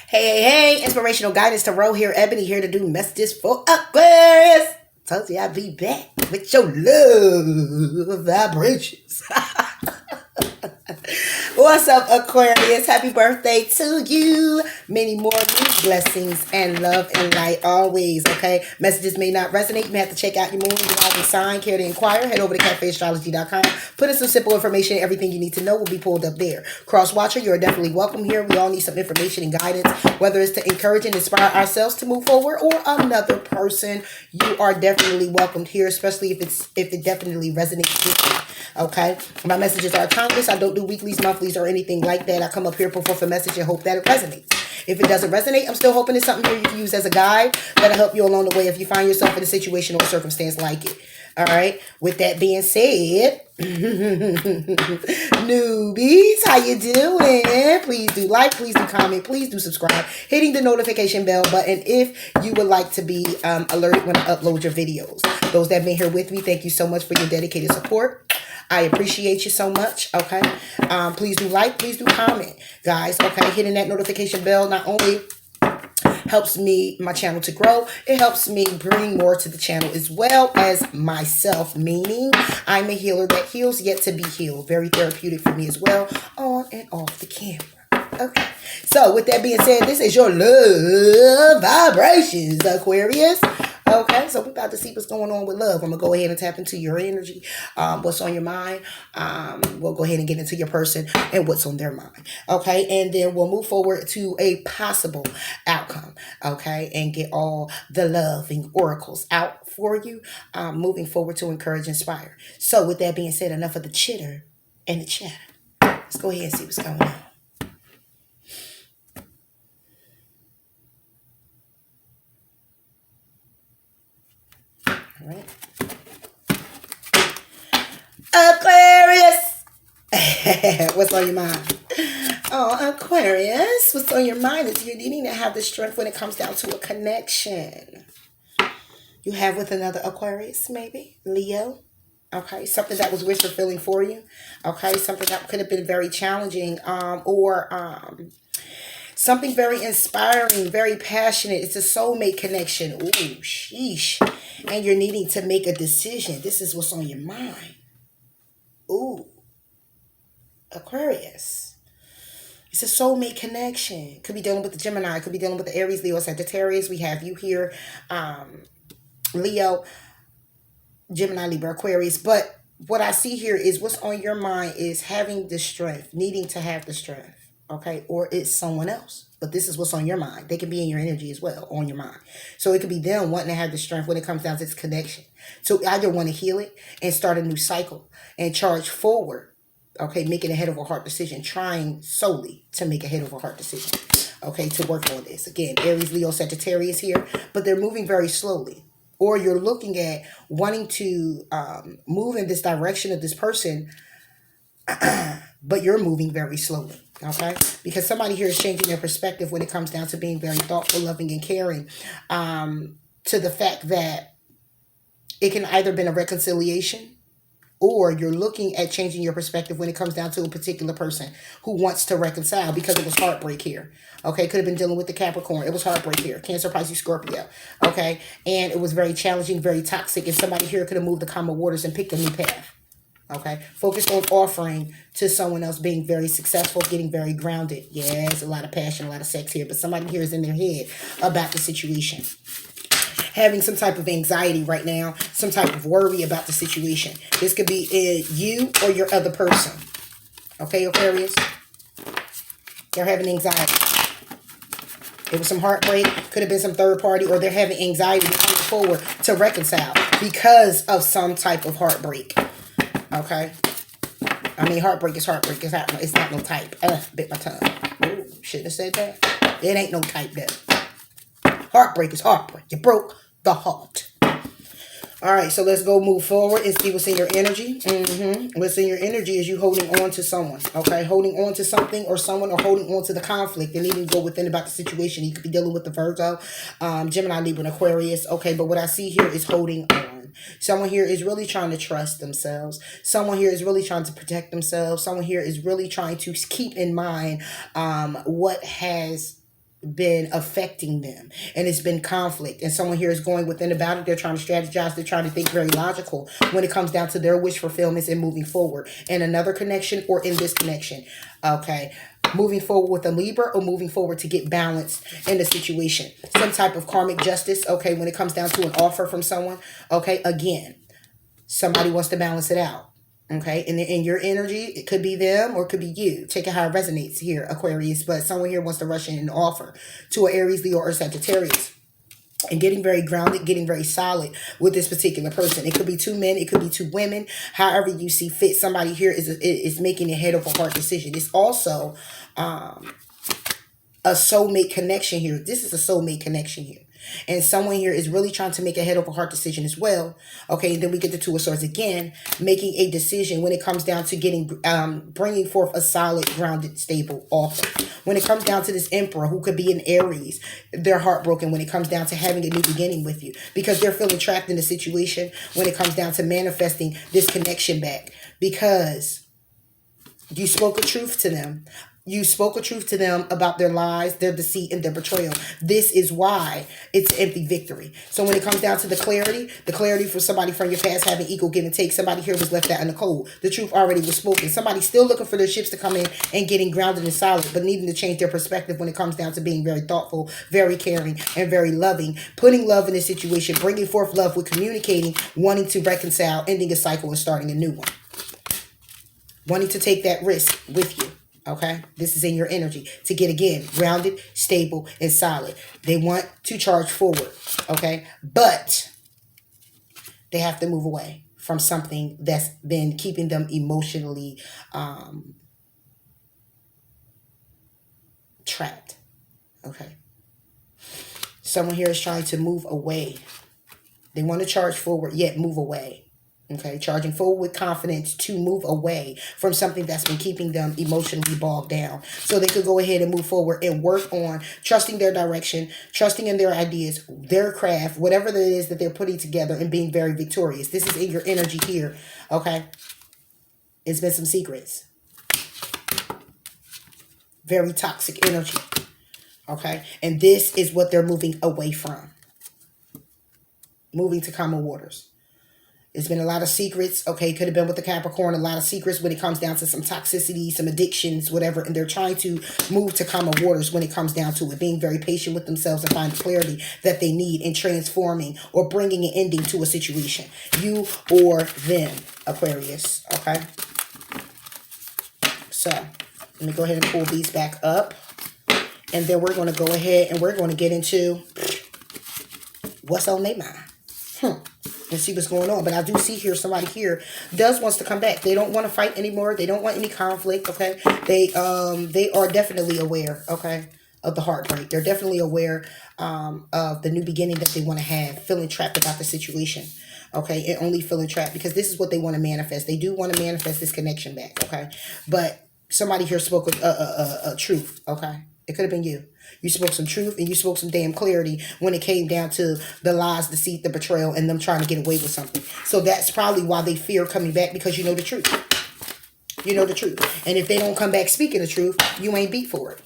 Hey, hey, hey, inspirational guidance to roll here. Ebony here to do messages for Aquarius. Told you I'd be back with your love vibrations. What's up, Aquarius? Happy birthday to you. Many more new blessings and love and light always, okay? Messages may not resonate. You may have to check out your moon, your rising sign. Care to inquire? Head over to cafeastrology.com. Put in some simple information. Everything you need to know will be pulled up there. Cross watcher, you're definitely welcome here. We all need some information and guidance, whether it's to encourage and inspire ourselves to move forward or another person. You are definitely welcomed here, especially if it definitely resonates with you, okay? My messages are timeless. I don't do weeklies, monthlies, or anything like that. I come up here, put forth a message and hope that it resonates. If it doesn't resonate, I'm still hoping it's something here you can use as a guide that'll help you along the way if you find yourself in a situation or circumstance like it. All right. With that being said, newbies, how you doing? Please do like, please do comment, please do subscribe, hitting the notification bell button if you would like to be alerted when I upload your videos. Those that have been here with me, thank you so much for your dedicated support. I appreciate you so much, okay? Please do like, please do comment, guys, okay? Hitting that notification bell not only helps my channel to grow, it helps me bring more to the channel as well as myself, meaning I'm a healer that heals yet to be healed. Very therapeutic for me as well, on and off the camera. Okay, so with that being said, this is your love vibrations, Aquarius. Okay, so we're about to see what's going on with love. I'm going to go ahead and tap into your energy, what's on your mind. We'll go ahead and get into your person and what's on their mind. Okay, and then we'll move forward to a possible outcome. Okay, and get all the loving oracles out for you, moving forward to encourage, inspire. So with that being said, enough of the chitter and the chatter. Let's go ahead and see what's going on. All right. Aquarius, what's on your mind? Oh, Aquarius, what's on your mind is you're needing to have the strength when it comes down to a connection you have with another Aquarius, maybe Leo. Okay, something that was wish fulfilling for you. Okay, something that could have been very challenging, or something very inspiring, very passionate. It's a soulmate connection. Ooh, sheesh. And you're needing to make a decision. This is what's on your mind. Ooh, Aquarius. It's a soulmate connection. Could be dealing with the Gemini. Could be dealing with the Aries, Leo, Sagittarius. We have you here, Leo, Gemini, Libra, Aquarius. But what I see here is what's on your mind is having the strength, needing to have the strength. Okay, or it's someone else. But this is what's on your mind. They can be in your energy as well, on your mind. So it could be them wanting to have the strength when it comes down to this connection. So either want to heal it and start a new cycle and charge forward. Okay, making a head over heart decision, trying solely to make a head over heart decision. Okay, to work on this. Again, Aries, Leo, Sagittarius here, but they're moving very slowly. Or you're looking at wanting to move in this direction of this person, but you're moving very slowly. Okay, because somebody here is changing their perspective when it comes down to being very thoughtful, loving, and caring, to the fact that it can either been a reconciliation, or you're looking at changing your perspective when it comes down to a particular person who wants to reconcile, because it was heartbreak here. Okay, could have been dealing with the Capricorn. It was heartbreak here. Cancer, Pisces, Scorpio. Okay, and it was very challenging, very toxic, and somebody here could have moved the calmer waters and picked a new path. Okay, focused on offering to someone else, being very successful, getting very grounded. Yes, a lot of passion, a lot of sex here, but somebody here is in their head about the situation. Having some type of anxiety right now, some type of worry about the situation. This could be you or your other person. Okay, Aquarius? They're having anxiety. It was some heartbreak, could have been some third party, or they're having anxiety to come forward to reconcile because of some type of heartbreak. Okay, I mean, heartbreak is heartbreak. It's not no type. Bit my tongue. Ooh, shouldn't have said that. It ain't no type there. Heartbreak is heartbreak. You broke the heart. All right, so let's go move forward and see what's in your energy. What's in your energy is you holding on to someone. Okay, holding on to something or someone, or holding on to the conflict and needing to go within about the situation. You could be dealing with the Virgo, Gemini, Libra, and Aquarius. Okay, but what I see here is holding on. Someone here is really trying to trust themselves. Someone here is really trying to protect themselves. Someone here is really trying to keep in mind what has been affecting them, and it's been conflict, and someone here is going within about it. They're trying to strategize, they're trying to think very logical when it comes down to their wish fulfillments and moving forward in another connection or in this connection. Okay, moving forward with a Libra, or moving forward to get balance in the situation, some type of karmic justice. Okay, when it comes down to an offer from someone, okay, again, somebody wants to balance it out. Okay, and in your energy, it could be them or it could be you. Take it how it resonates here, Aquarius. But someone here wants to rush in and offer to an Aries, Leo, or Sagittarius. And getting very grounded, getting very solid with this particular person. It could be two men, it could be two women. However you see fit, somebody here is making a head over heart decision. It's also a soulmate connection here. This is a soulmate connection here. And someone here is really trying to make a head over heart decision as well. Okay, and then we get the Two of Swords again, making a decision when it comes down to getting, bringing forth a solid, grounded, stable offer. When it comes down to this Emperor, who could be an Aries, they're heartbroken when it comes down to having a new beginning with you, because they're feeling trapped in the situation when it comes down to manifesting this connection back, because you spoke a truth to them. You spoke a truth to them about their lies, their deceit, and their betrayal. This is why it's an empty victory. So when it comes down to the clarity for somebody from your past having equal give and take, somebody here was left out in the cold. The truth already was spoken. Somebody still looking for their ships to come in and getting grounded and solid, but needing to change their perspective when it comes down to being very thoughtful, very caring, and very loving. Putting love in this situation, bringing forth love with communicating, wanting to reconcile, ending a cycle, and starting a new one. Wanting to take that risk with you. Okay, this is in your energy to get, again, grounded, stable, and solid. They want to charge forward, okay, but they have to move away from something that's been keeping them emotionally trapped. Okay, someone here is trying to move away. They want to charge forward, yet move away. Okay, charging forward with confidence to move away from something that's been keeping them emotionally bogged down. So they could go ahead and move forward and work on trusting their direction, trusting in their ideas, their craft, whatever it is that they're putting together, and being very victorious. This is in your energy here, okay? It's been some secrets. Very toxic energy, okay? And this is what they're moving away from. Moving to calmer waters. There's been a lot of secrets, okay? Could have been with the Capricorn, a lot of secrets when it comes down to some toxicity, some addictions, whatever. And they're trying to move to calmer waters when it comes down to it. Being very patient with themselves and find the clarity that they need in transforming or bringing an ending to a situation. You or them, Aquarius, okay? So, let me go ahead and pull these back up. And then we're going to go ahead and we're going to get into what's on their mind. And see what's going on. But I do see here somebody here wants to come back. They don't want to fight anymore. They don't want any conflict, okay? They are definitely aware, okay, of the heartbreak. They're definitely aware of the new beginning that they want to have, feeling trapped about the situation, okay, and only feeling trapped because this is what they want to manifest. They do want to manifest this connection back, okay? But somebody here spoke a truth, okay? It could have been you. You spoke some truth and you spoke some damn clarity when it came down to the lies, deceit, the betrayal, and them trying to get away with something. So that's probably why they fear coming back, because you know the truth. You know the truth. And if they don't come back speaking the truth, you ain't beat for it.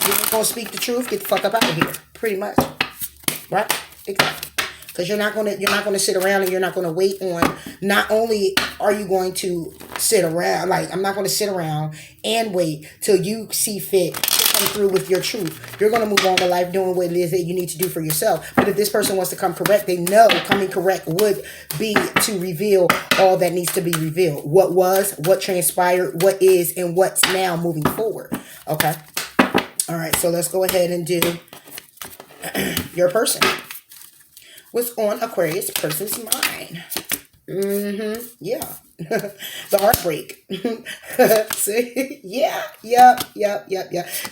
You ain't gonna speak the truth, get the fuck up out of here. Pretty much. Right? Exactly. Because you're not gonna sit around and you're not gonna wait on, not only are you going to sit around, like I'm not gonna sit around and wait till you see fit to come through with your truth. You're gonna move on with life doing what it is that you need to do for yourself. But if this person wants to come correct, they know coming correct would be to reveal all that needs to be revealed. What was, what transpired, what is, and what's now moving forward. Okay. All right, so let's go ahead and do your person. What's on Aquarius person's mind? Yeah. The heartbreak. See? Yeah.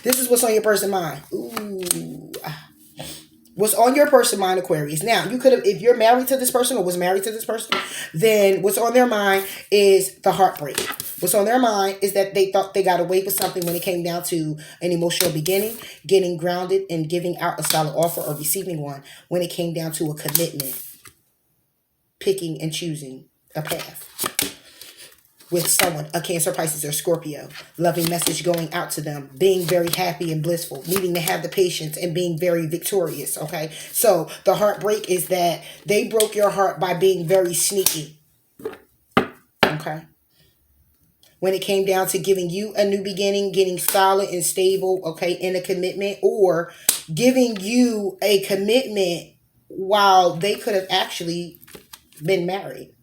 This is what's on your person's mind. Ooh. What's on your person's mind, Aquarius? Now, you could have, if you're married to this person or was married to this person, then what's on their mind is the heartbreak. What's on their mind is that they thought they got away with something when it came down to an emotional beginning, getting grounded and giving out a solid offer or receiving one when it came down to a commitment, picking and choosing a path. with someone, a Cancer, Pisces, or Scorpio. Loving message going out to them. Being very happy and blissful. Needing to have the patience and being very victorious. Okay. So the heartbreak is that they broke your heart by being very sneaky. Okay. When it came down to giving you a new beginning, getting solid and stable, okay, in a commitment, or giving you a commitment while they could have actually been married.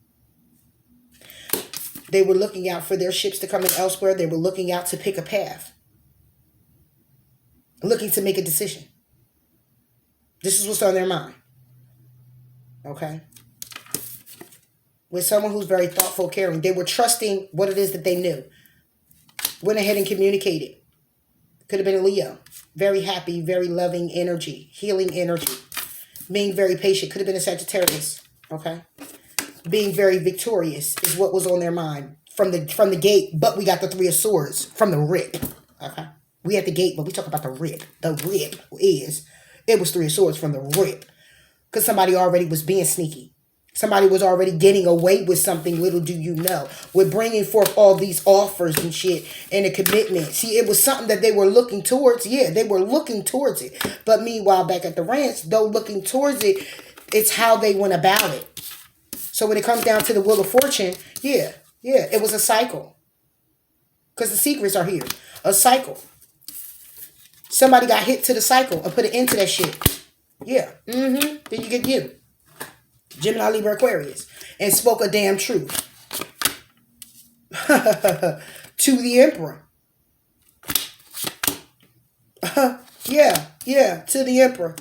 They were looking out for their ships to come in elsewhere. They were looking out to pick a path. Looking to make a decision. This is what's on their mind. Okay? With someone who's very thoughtful, caring. They were trusting what it is that they knew. Went ahead and communicated. Could have been a Leo. Very happy, very loving energy. Healing energy. Being very patient. Could have been a Sagittarius. Okay? Being very victorious is what was on their mind from the gate, but we got the Three of Swords from the rip. Okay, we at the gate, but we talk about the rip. The rip it was Three of Swords from the rip, because somebody already was being sneaky. Somebody was already getting away with something. Little do you know, with bringing forth all these offers and shit and a commitment. See, it was something that they were looking towards. Yeah, they were looking towards it. But meanwhile, back at the ranch, though looking towards it, it's how they went about it. So when it comes down to the Wheel of Fortune, yeah, it was a cycle. Because the secrets are here. A cycle. Somebody got hit to the cycle and put an end to that shit. Yeah. Then you get you. Gemini, Libra, Aquarius. And spoke a damn truth. To the Emperor. Yeah, to the Emperor.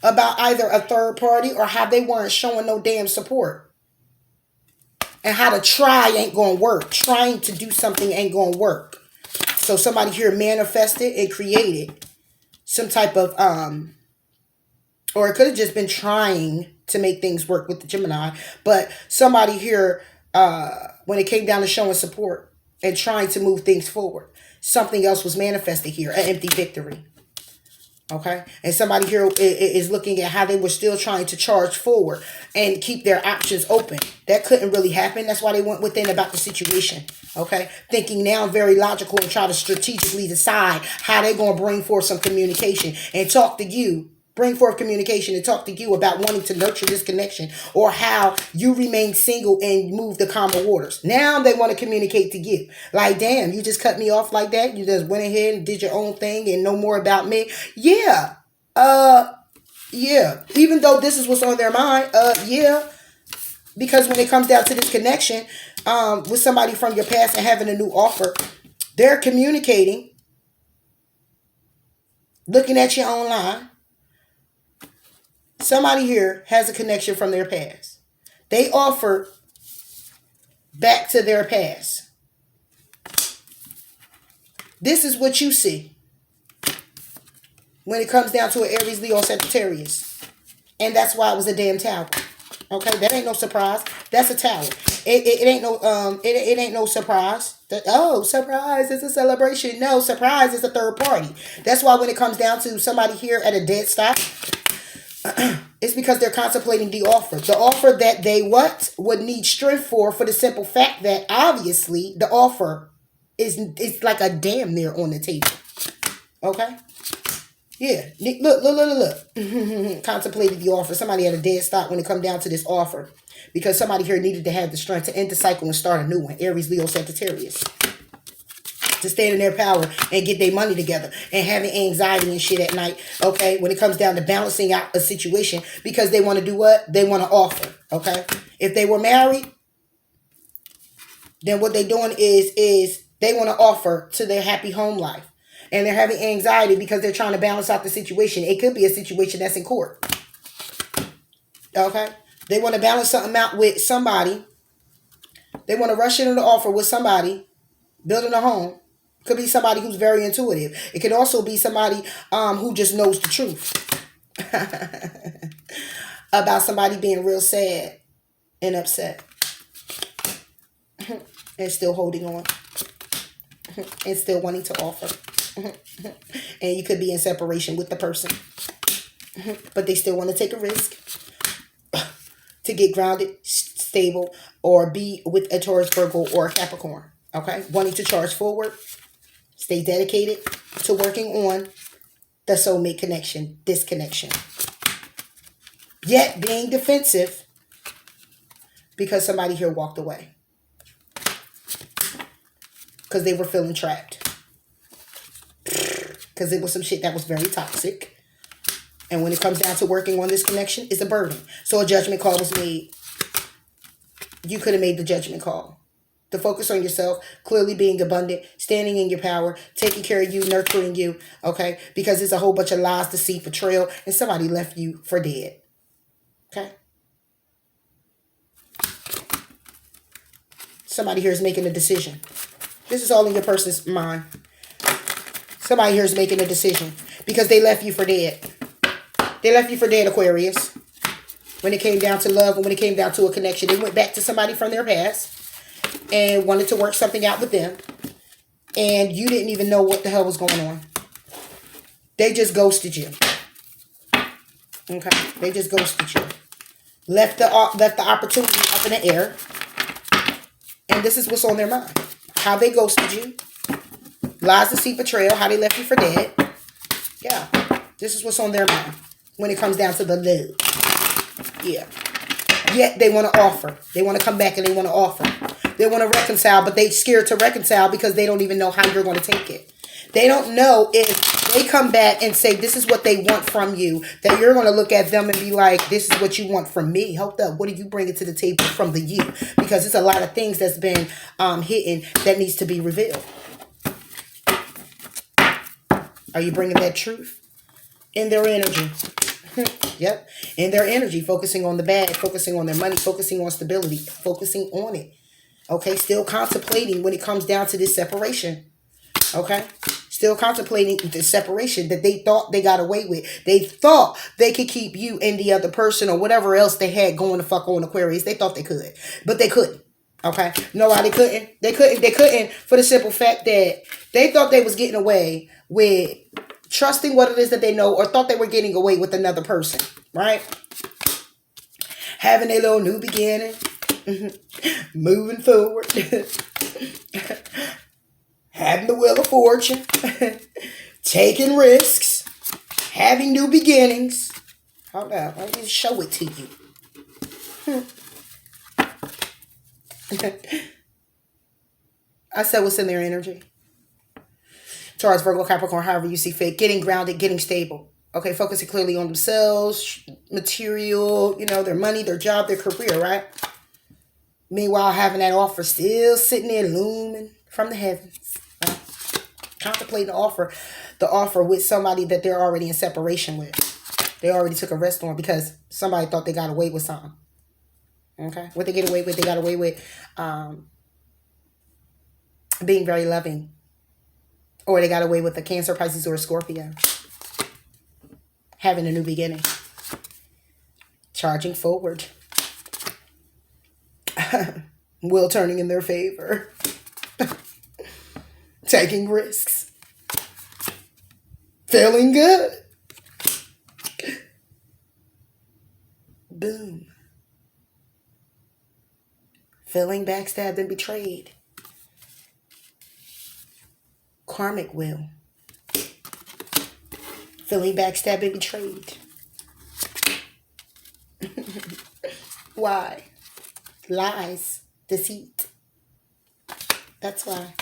About either a third party or how they weren't showing no damn support. And how to try ain't going to work. Trying to do something ain't going to work. So somebody here manifested and created some type of, or it could have just been trying to make things work with the Gemini. But somebody here, when it came down to showing support and trying to move things forward, something else was manifested here, an empty victory. Okay, and somebody here is looking at how they were still trying to charge forward and keep their options open. That couldn't really happen. That's why they went within about the situation. Okay, thinking now very logical and try to strategically decide how they're going to bring forth some communication and talk to you. Bring forth communication and talk to you about wanting to nurture this connection, or how you remain single and move the calmer waters. Now they want to communicate to you. Like, damn, you just cut me off like that? You just went ahead and did your own thing and no more about me? Yeah. Yeah. Even though this is what's on their mind, yeah. Because when it comes down to this connection, with somebody from your past and having a new offer, they're communicating, looking at you online. Somebody here has a connection from their past. They offer back to their past. This is what you see when it comes down to an Aries, Leo, Sagittarius. And that's why it was a damn tower. Okay, that ain't no surprise. That's a tower. It ain't no it ain't no surprise. Oh, surprise, it's a celebration. No, surprise is a third party. That's why when it comes down to somebody here at a dead stop, it's because they're contemplating the offer. The offer that they would need strength for the simple fact that obviously the offer is like a damn near on the table. Okay? Yeah. Look. Contemplated the offer. Somebody had a dead stop when it come down to this offer. Because somebody here needed to have the strength to end the cycle and start a new one. Aries, Leo, Sagittarius. To stand in their power and get their money together and having anxiety and shit at night, okay, when it comes down to balancing out a situation, because they want to do what? They want to offer, okay? If they were married, then what they're doing is they want to offer to their happy home life. And they're having anxiety because they're trying to balance out the situation. It could be a situation that's in court, okay? They want to balance something out with somebody. They want to rush into the offer with somebody, building a home. Could be somebody who's very intuitive. It could also be somebody who just knows the truth about somebody being real sad and upset and still holding on and still wanting to offer. And you could be in separation with the person, but they still want to take a risk to get grounded, stable, or be with a Taurus, Virgo, or a Capricorn. Okay? Wanting to charge forward, stay dedicated to working on the soulmate connection, this connection. Yet being defensive because somebody here walked away. Because they were feeling trapped. Because it was some shit that was very toxic. And when it comes down to working on this connection, it's a burden. So a judgment call was made. You could have made the judgment call. To focus on yourself, clearly being abundant, standing in your power, taking care of you, nurturing you, okay? Because there's a whole bunch of lies, deceit, betrayal, and somebody left you for dead, okay? Somebody here is making a decision. This is all in your person's mind. Somebody here is making a decision because they left you for dead. They left you for dead, Aquarius. When it came down to love and when it came down to a connection, they went back to somebody from their past and wanted to work something out with them. And you didn't even know what the hell was going on. They just ghosted you. Okay? They just ghosted you. Left the opportunity up in the air. And this is what's on their mind. How they ghosted you. Lies, deceit, betrayal. How they left you for dead. Yeah. This is what's on their mind. When it comes down to the love. Yeah. Yet they want to offer. They want to come back and they want to offer. They want to reconcile, but they're scared to reconcile because they don't even know how you're going to take it. They don't know if they come back and say, this is what they want from you, that you're going to look at them and be like, this is what you want from me. Hold up. What are you bringing to the table from the you? Because it's a lot of things that's been hidden that needs to be revealed. Are you bringing that truth? In their energy. Yep. In their energy, focusing on the bag, focusing on their money, focusing on stability, focusing on it. Okay. Still contemplating when it comes down to this separation. Okay. Still contemplating the separation that they thought they got away with. They thought they could keep you and the other person or whatever else they had going to fuck on Aquarius. They thought they could, but they couldn't. Okay. No, why they couldn't? They couldn't for the simple fact that they thought they was getting away with trusting what it is that they know, or thought they were getting away with another person, right? Having a little new beginning, moving forward, having the wheel of fortune, taking risks, having new beginnings. Hold on, let me show it to you. I said what's in their energy. Taurus, Virgo, Capricorn, however you see fit. Getting grounded, getting stable. Okay, focusing clearly on themselves, material, their money, their job, their career, right? Meanwhile, having that offer still sitting there looming from the heavens. Right? Contemplating the offer with somebody that they're already in separation with. They already took a rest on because somebody thought they got away with something. Okay? What they get away with, they got away with being very loving. Or they got away with a Cancer, Pisces, or a Scorpio. Having a new beginning. Charging forward. Will turning in their favor. Taking risks. Feeling good. Boom. Feeling backstabbed and betrayed. Karmic will. Feeling backstabbed and betrayed. Why? Lies. Deceit. That's why.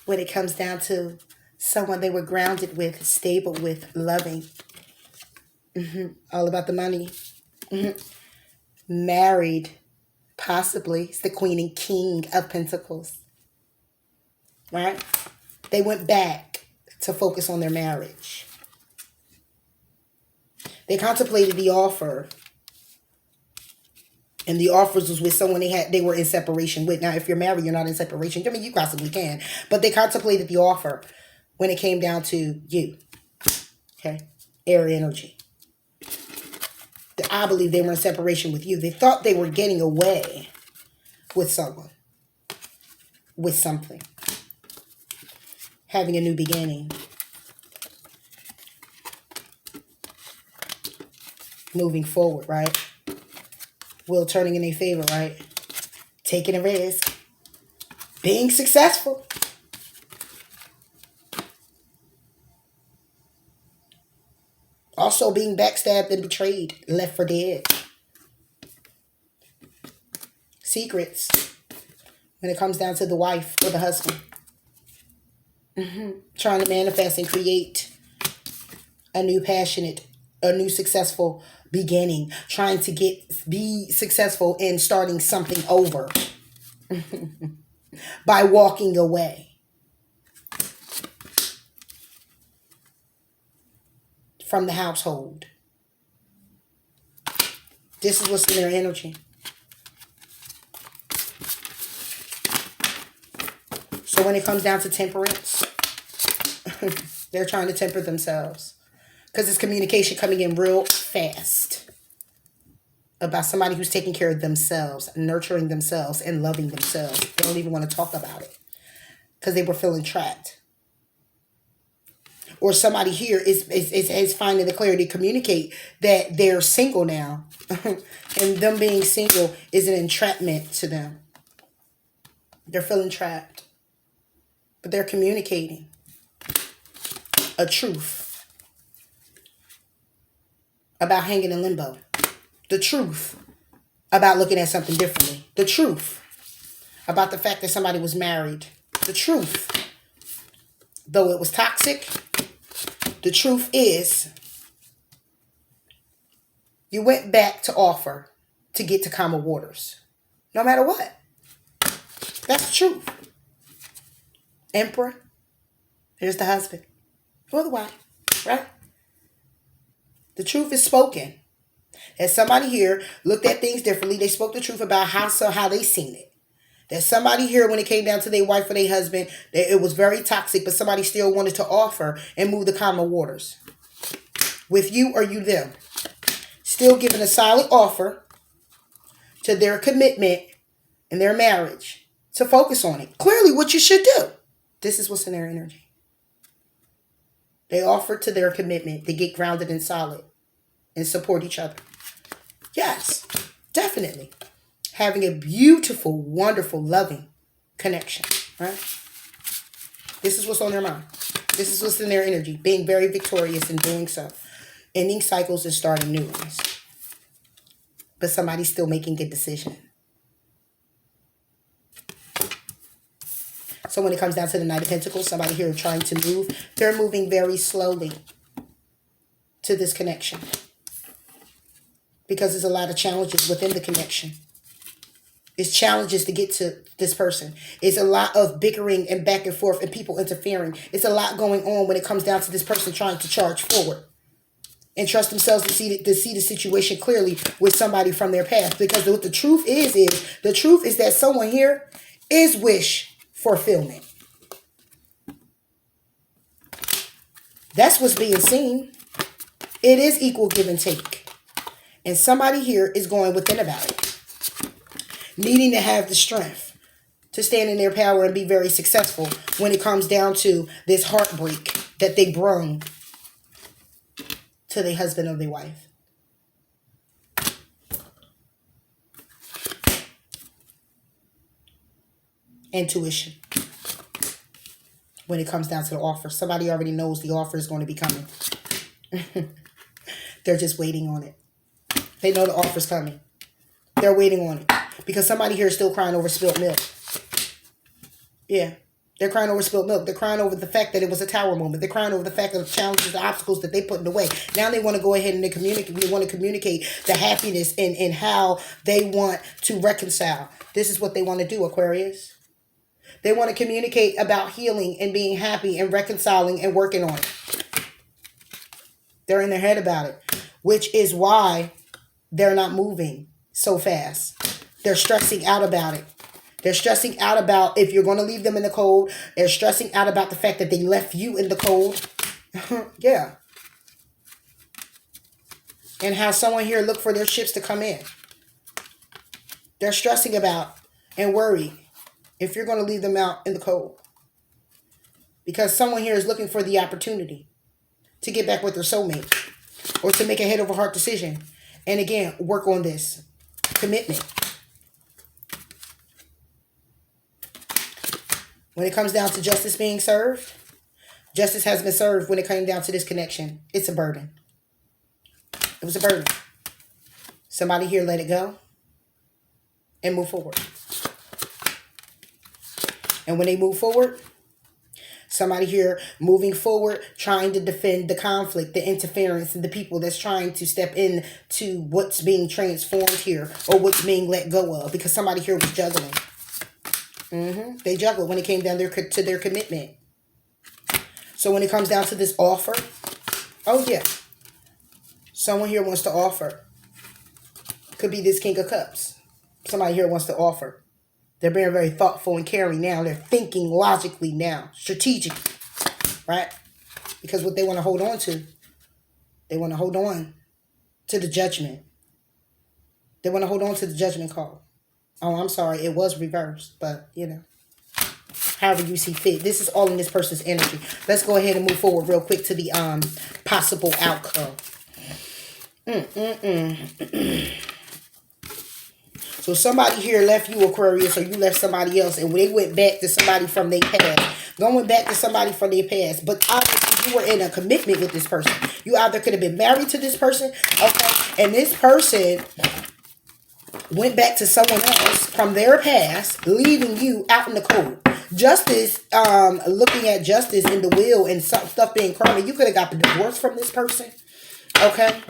When it comes down to someone they were grounded with, stable with, loving. All about the money. Married. Possibly. It's the Queen and King of Pentacles. Right? They went back to focus on their marriage. They contemplated the offer. And the offers was with someone they were in separation with. Now, if you're married, you're not in separation. I mean, you possibly can. But they contemplated the offer when it came down to you. Okay? Air energy. I believe they were in separation with you. They thought they were getting away with someone. With something. Having a new beginning. Moving forward, right? Will turning in their favor, right? Taking a risk. Being successful. Also being backstabbed and betrayed. Left for dead. Secrets. When it comes down to the wife or the husband. Trying to manifest and create a new passionate, a new successful beginning. Trying to be successful in starting something over. By walking away from the household. This is what's in their energy. So when it comes down to temperance, they're trying to temper themselves. Because it's communication coming in real fast. About somebody who's taking care of themselves, nurturing themselves, and loving themselves. They don't even want to talk about it. Because they were feeling trapped. Or somebody here is finding the clarity to communicate that they're single now. And them being single is an entrapment to them. They're feeling trapped. But they're communicating a truth about hanging in limbo. The truth about looking at something differently. The truth about the fact that somebody was married. The truth, though it was toxic, the truth is you went back to offer to get to calmer waters. No matter what. That's the truth. Emperor, here's the husband or the wife, right? The truth is spoken. That somebody here looked at things differently. They spoke the truth about how they seen it. That somebody here, when it came down to their wife or their husband, that it was very toxic, but somebody still wanted to offer and move the calmer waters. With you or you them. Still giving a solid offer to their commitment and their marriage. To focus on it. Clearly what you should do. This is what's in their energy. They offer to their commitment to get grounded and solid and support each other. Yes, definitely. Having a beautiful, wonderful, loving connection, right? This is what's on their mind. This is what's in their energy. Being very victorious in doing so. Ending cycles and starting new ones. But somebody's still making a decision. So when it comes down to the Knight of Pentacles, somebody here trying to move, they're moving very slowly to this connection. Because there's a lot of challenges within the connection. It's challenges to get to this person. It's a lot of bickering and back and forth and people interfering. It's a lot going on when it comes down to this person trying to charge forward. And trust themselves to see the situation clearly with somebody from their past. Because what the truth is that someone here is wish fulfillment. That's what's being seen. It is equal give and take. And somebody here is going within about it. Needing to have the strength to stand in their power and be very successful when it comes down to this heartbreak that they brung to their husband or their wife. Intuition. When it comes down to the offer. Somebody already knows the offer is going to be coming. They're just waiting on it. They know the offer's coming. They're waiting on it. Because somebody here is still crying over spilled milk. Yeah. They're crying over spilled milk. They're crying over the fact that it was a tower moment. They're crying over the fact of the challenges, the obstacles that they put in the way. Now they want to go ahead and they want to communicate the happiness and how they want to reconcile. This is what they want to do, Aquarius. They want to communicate about healing and being happy and reconciling and working on it. They're in their head about it. Which is why they're not moving so fast. They're stressing out about it. They're stressing out about if you're going to leave them in the cold. They're stressing out about the fact that they left you in the cold. Yeah. And how someone here looked for their ships to come in. They're stressing about and worried if you're going to leave them out in the cold. Because someone here is looking for the opportunity to get back with their soulmate. Or to make a head over heart decision. And again, work on this. commitment. When it comes down to justice being served, justice has been served when it came down to this connection. It's a burden. It was a burden. Somebody here let it go and move forward. And when they move forward, somebody here moving forward, trying to defend the conflict, the interference, and the people that's trying to step in to what's being transformed here or what's being let go of. Because somebody here was juggling. They juggled when it came down to their commitment. So when it comes down to this offer, oh yeah, someone here wants to offer. Could be this King of Cups. Somebody here wants to offer. They're being very thoughtful and caring now. They're thinking logically now, strategically, right? Because what they want to hold on to, they want to hold on to the judgment. They want to hold on to the judgment call. Oh, I'm sorry. It was reversed, but, you know, however you see fit. This is all in this person's energy. Let's go ahead and move forward real quick to the possible outcome. So somebody here left you, Aquarius, or you left somebody else, and they went back to somebody from their past. Going back to somebody from their past. But obviously you were in a commitment with this person. You either could have been married to this person, okay, and this person went back to someone else from their past, leaving you out in the cold. Justice, looking at justice in the will and stuff being karma, you could have got the divorce from this person, okay?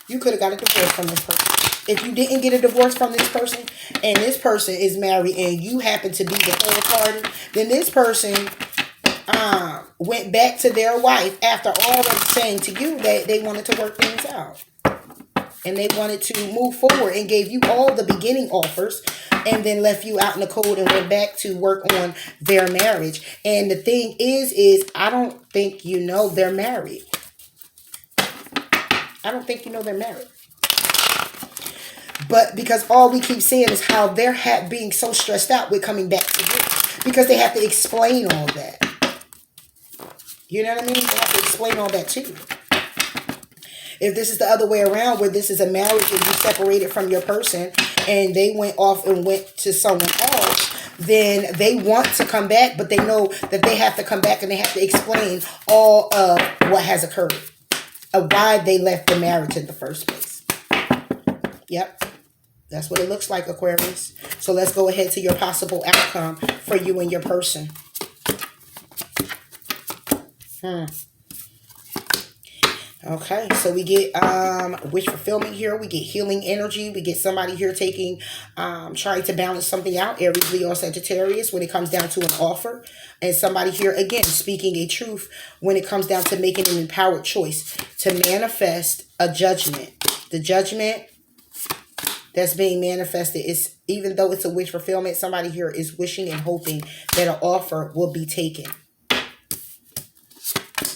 You could have got a divorce from this person. If you didn't get a divorce from this person, and this person is married, and you happen to be the third party, then this person went back to their wife after already saying to you that they wanted to work things out. And they wanted to move forward and gave you all the beginning offers and then left you out in the cold and went back to work on their marriage. And the thing is I don't think you know they're married. I don't think you know they're married. But because all we keep seeing is how they're being so stressed out with coming back to you. Because they have to explain all that. You know what I mean? They have to explain all that too. If this is the other way around, where this is a marriage and you separated from your person and they went off and went to someone else, then they want to come back, but they know that they have to come back and they have to explain all of what has occurred, of why they left the marriage in the first place. Yep. That's what it looks like, Aquarius. So let's go ahead to your possible outcome for you and your person. Okay, so we get wish fulfillment here. We get healing energy. We get somebody here taking, trying to balance something out. Aries, Leo, Sagittarius when it comes down to an offer. And somebody here, again, speaking a truth when it comes down to making an empowered choice to manifest a judgment. The judgment that's being manifested is, even though it's a wish fulfillment, somebody here is wishing and hoping that an offer will be taken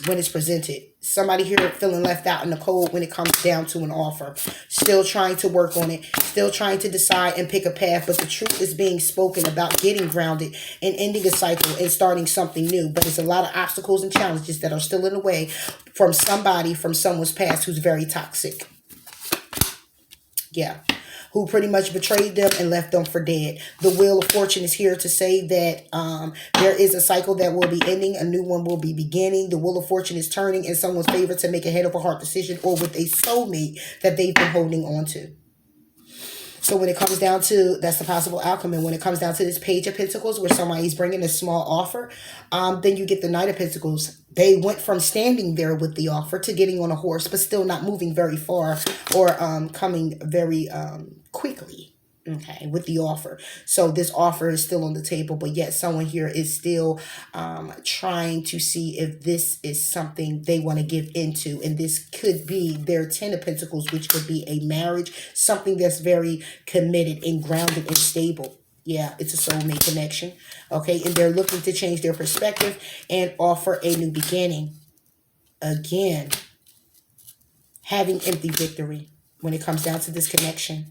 when it's presented. Somebody here feeling left out in the cold when it comes down to an offer. Still trying to work on it. Still trying to decide and pick a path. But the truth is being spoken about getting grounded and ending a cycle and starting something new. But there's a lot of obstacles and challenges that are still in the way from somebody from someone's past who's very toxic. Yeah. Who pretty much betrayed them and left them for dead. The Wheel of Fortune is here to say that there is a cycle that will be ending. A new one will be beginning. The Wheel of Fortune is turning in someone's favor to make a head over heart decision or with a soulmate that they've been holding on to. So when it comes down to, that's the possible outcome. And when it comes down to this Page of Pentacles where somebody's bringing a small offer, then you get the Knight of Pentacles. They went from standing there with the offer to getting on a horse, but still not moving very far or coming very quickly, okay, with the offer. So this offer is still on the table, but yet someone here is still trying to see if this is something they want to give into. And this could be their Ten of Pentacles, which could be a marriage, something that's very committed and grounded and stable. Yeah, it's a soulmate connection, okay? And they're looking to change their perspective and offer a new beginning. Again, having empty victory when it comes down to this connection.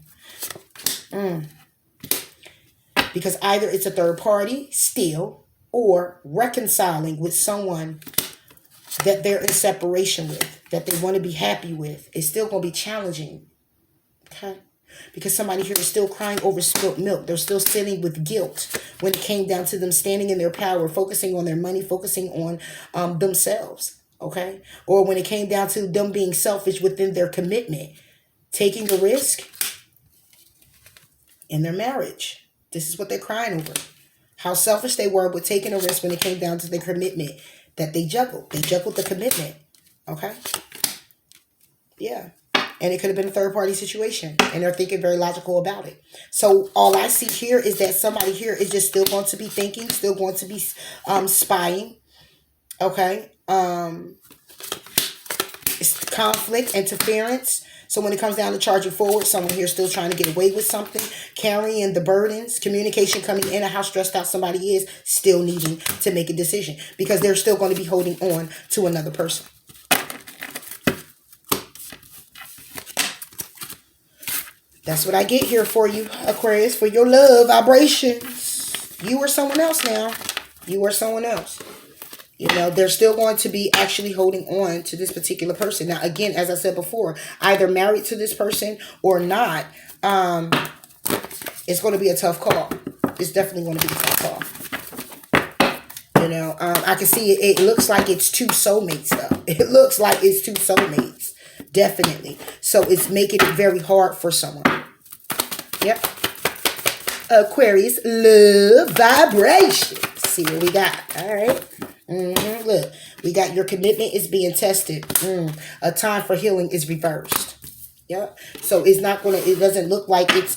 Because either it's a third party still or reconciling with someone that they're in separation with, that they want to be happy with. It's still going to be challenging, okay? because somebody here is still crying over spilt milk. They're still sitting with guilt when it came down to them standing in their power, focusing on their money, focusing on themselves, okay? Or when it came down to them being selfish within their commitment, taking a risk in their marriage. This is what they're crying over. How selfish they were with taking a risk when it came down to their commitment that they juggled. They juggled the commitment, okay? Yeah. And it could have been a third-party situation. And they're thinking very logical about it. So all I see here is that somebody here is just still going to be thinking, still going to be spying. Okay? It's conflict, interference. So when it comes down to charging forward, someone here is still trying to get away with something, carrying the burdens, communication coming in, and how stressed out somebody is, still needing to make a decision. Because they're still going to be holding on to another person. That's what I get here for you, Aquarius, for your love vibrations. You or someone else now. You or someone else. You know, they're still going to be actually holding on to this particular person. Now, again, as I said before, either married to this person or not, it's going to be a tough call. It's definitely going to be a tough call. You know, I can see it. It looks like it's two soulmates, though. It looks like it's two soulmates. Definitely. So it's making it very hard for someone. Yep. Aquarius, love vibration. See what we got. All right. Look, we got your commitment is being tested. A time for healing is reversed. Yep. So it's not going to, it doesn't look like it's,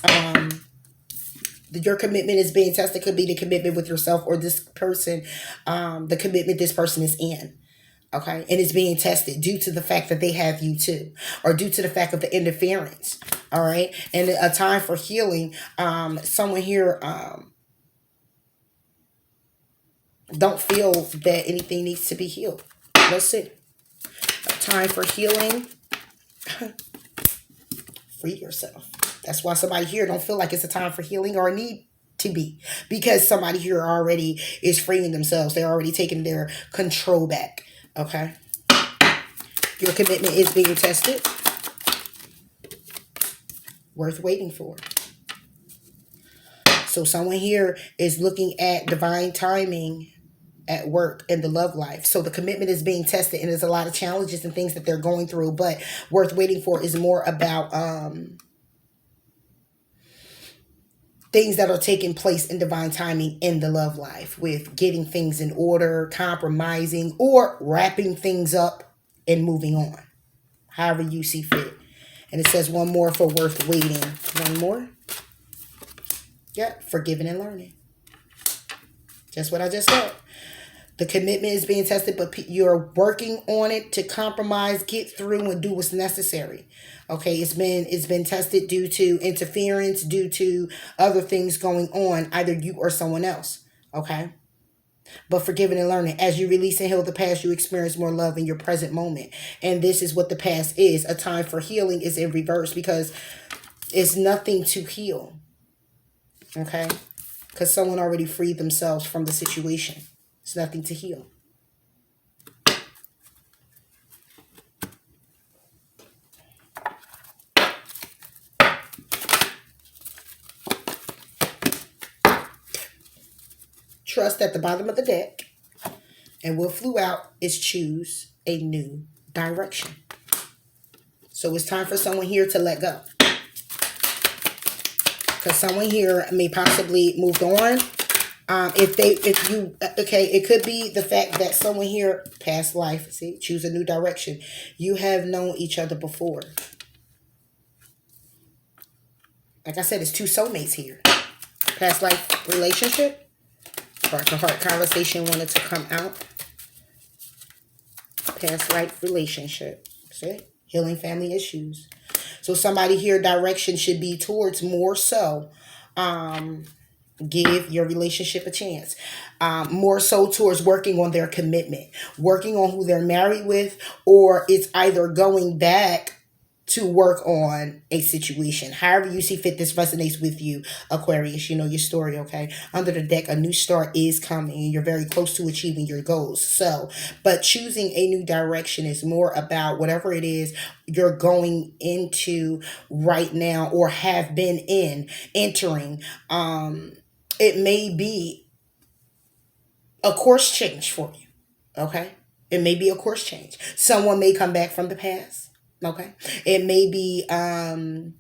your commitment is being tested. Could be the commitment with yourself or this person, the commitment this person is in. Okay, and it's being tested due to the fact that they have you too, or due to the fact of the interference. All right, and a time for healing. Someone here don't feel that anything needs to be healed. Let's see. A time for healing. Free yourself. That's why somebody here don't feel like it's a time for healing or a need to be, because somebody here already is freeing themselves. They're already taking their control back. Okay. Your commitment is being tested. Worth waiting for. So someone here is looking at divine timing at work and the love life. So the commitment is being tested, and there's a lot of challenges and things that they're going through, but worth waiting for is more about things that are taking place in divine timing in the love life, with getting things in order, compromising, or wrapping things up and moving on. However you see fit. And it says one more for worth waiting. One more. Yep, forgiving and learning. Just what I just said. The commitment is being tested, but you're working on it to compromise, get through, and do what's necessary. Okay, it's been tested due to interference, due to other things going on, either you or someone else. Okay, but forgiving and learning. As you release and heal the past, you experience more love in your present moment. And this is what the past is. A time for healing is in reverse, because it's nothing to heal. Okay, because someone already freed themselves from the situation. It's nothing to heal. Trust at the bottom of the deck. And what flew out is choose a new direction. So it's time for someone here to let go. Because someone here may possibly moved on. It could be the fact that someone here, past life, see, choose a new direction. You have known each other before. Like I said, it's two soulmates here. Past life relationship. Heart-to-heart conversation wanted to come out. Past life relationship. See? Healing family issues. So somebody here, direction should be towards more so. Give your relationship a chance. More so towards working on their commitment. Working on who they're married with. Or it's either going back to work on a situation. However you see fit, this resonates with you, Aquarius. You know your story, okay? Under the deck, a new start is coming and you're very close to achieving your goals. So, but choosing a new direction is more about whatever it is you're going into right now or have been entering. It may be a course change for you, okay? It may be a course change. Someone may come back from the past. Okay. It may be the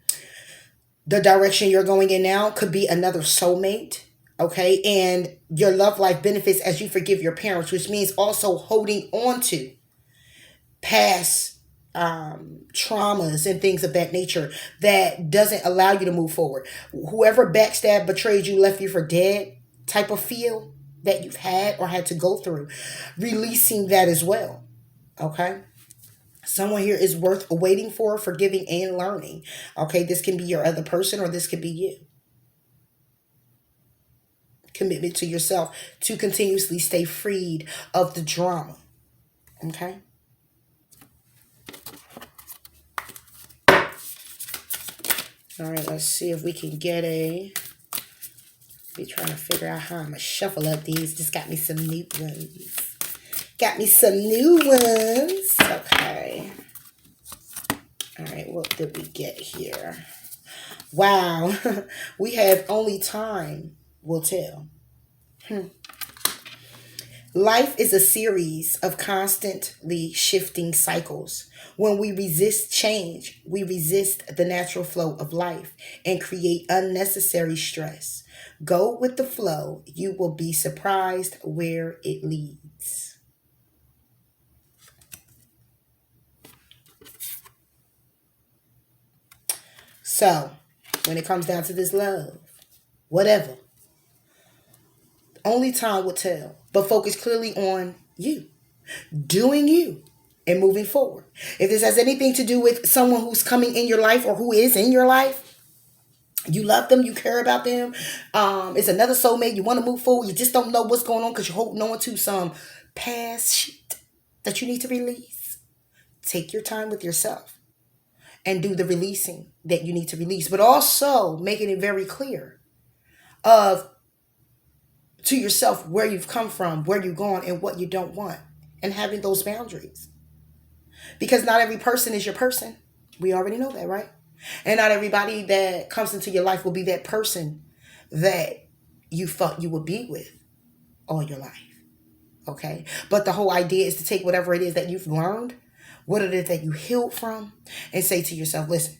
direction you're going in now could be another soulmate. Okay. And your love life benefits as you forgive your parents, which means also holding on to past traumas and things of that nature that doesn't allow you to move forward. Whoever backstabbed, betrayed you, left you for dead type of feel that you've had or had to go through, releasing that as well. Okay. Someone here is worth waiting for, forgiving, and learning. Okay, this can be your other person or this could be you. Commitment to yourself to continuously stay freed of the drama. Okay. All right, let's see if we can get a... Be trying to figure out how I'm going to shuffle up these. Just got me some new ones. Got me some new ones. Okay. All right, what did we get here? Wow. We have only time will tell. Life is a series of constantly shifting cycles. When we resist change, we resist the natural flow of life and create unnecessary stress. Go with the flow. You will be surprised where it leads. So, when it comes down to this love, whatever, only time will tell. But focus clearly on you, doing you, and moving forward. If this has anything to do with someone who's coming in your life or who is in your life, you love them, you care about them, it's another soulmate, you want to move forward, you just don't know what's going on because you're holding on to some past shit that you need to release. Take your time with yourself and do the releasing that you need to release, but also making it very clear of to yourself where you've come from, where you've gone, and what you don't want, and having those boundaries. Because not every person is your person. We already know that, right? And not everybody that comes into your life will be that person that you thought you would be with all your life. Okay? But the whole idea is to take whatever it is that you've learned, what it is that you healed from, and say to yourself, listen,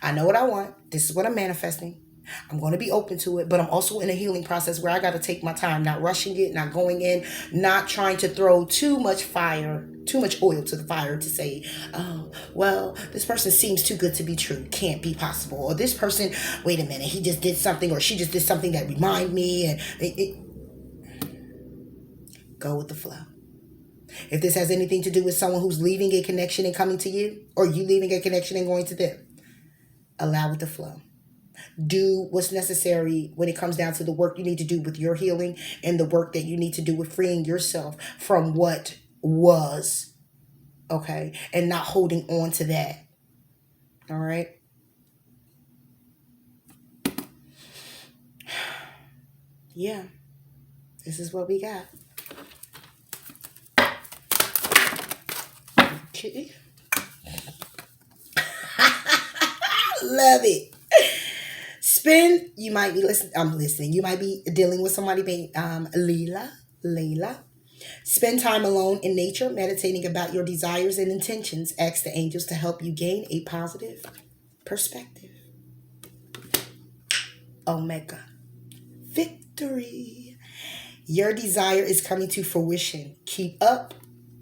I know what I want. This is what I'm manifesting. I'm going to be open to it, but I'm also in a healing process where I got to take my time, not rushing it, not going in, not trying to throw too much oil to the fire to say, oh, well, this person seems too good to be true. Can't be possible. Or this person, wait a minute, he just did something or she just did something that remind me. And go with the flow. If this has anything to do with someone who's leaving a connection and coming to you, or you leaving a connection and going to them, allow it to flow. Do what's necessary when it comes down to the work you need to do with your healing and the work that you need to do with freeing yourself from what was, okay, and not holding on to that. All right. Yeah, this is what we got. Okay. Love it. You might be listening. I'm listening. You might be dealing with somebody named Layla. Spend time alone in nature, meditating about your desires and intentions. Ask the angels to help you gain a positive perspective. Omega. Victory. Your desire is coming to fruition. Keep up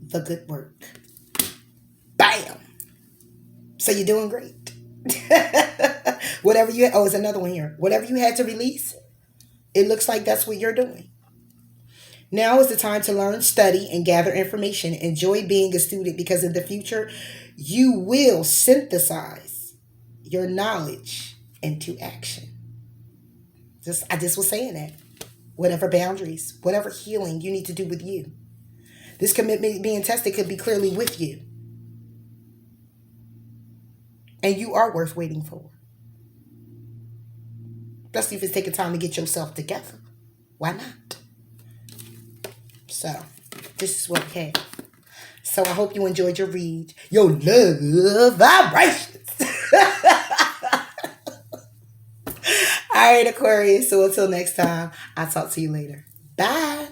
the good work. Bam. So you're doing great. Whatever you it's another one here. Whatever you had to release, it looks like that's what you're doing. Now is the time to learn, study, and gather information. Enjoy being a student because in the future, you will synthesize your knowledge into action. I just was saying that. Whatever boundaries, whatever healing you need to do with you. This commitment being tested could be clearly with you. And you are worth waiting for. Especially if it's taking time to get yourself together. Why not? So, this is what we have. So, I hope you enjoyed your read. Your love vibrations. All right, Aquarius. So, until next time, I'll talk to you later. Bye.